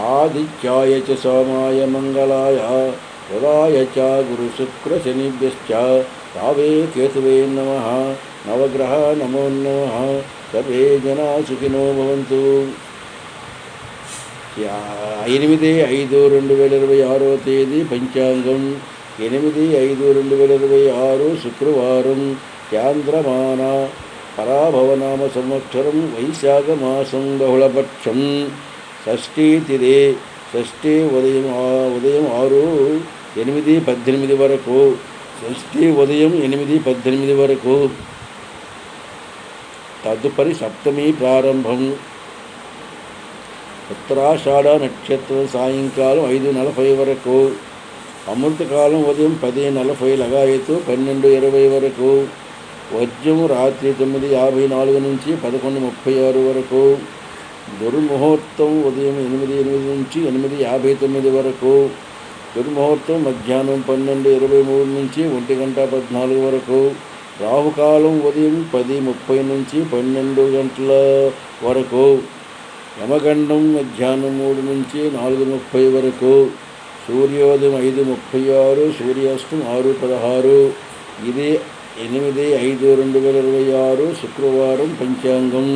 ఆదిత్యాయ చ సోమాయ మంగళాయ బుధాయ చ గురుశుక్రశనిభ్యశ్చ రావే కేతువే నమః. నవగ్రహ నమో నమః. సర్వే జనా సుఖినో భవంతు. 8/5/2026 తేదీ పంచాంగం. 8/5/2026 శుక్రవారం. చాంద్రమాన పరాభవనామ సంవత్సరం వైశాఖమాసం బహుళపక్షం. షష్ఠీ తిథి. షష్ఠీ ఉదయం 8:18 వరకు. షష్ఠీ ఉదయం 8:18 వరకు. తదుపరి సప్తమి ప్రారంభం. ఉత్తరాషాఢ నక్షత్రం సాయంకాలం 5:40 వరకు. అమృతకాలం ఉదయం 10:40 లగాయతు 12:20 వరకు. వర్జ్యం రాత్రి 9:54 నుంచి 11:36 వరకు. దుర్ముహూర్తం ఉదయం 8:08 నుంచి 8:59 వరకు. దుర్ముహూర్తం మధ్యాహ్నం 12:23 నుంచి 1:14 వరకు. రాహుకాలం ఉదయం 10:30 నుంచి 12 గంటల వరకు. యమగండం మధ్యాహ్నం 3 నుంచి 4:30 వరకు. సూర్యోదయం 5:36, సూర్యాస్తం 6:16. ఇది 8/5/2026 శుక్రవారం పంచాంగం.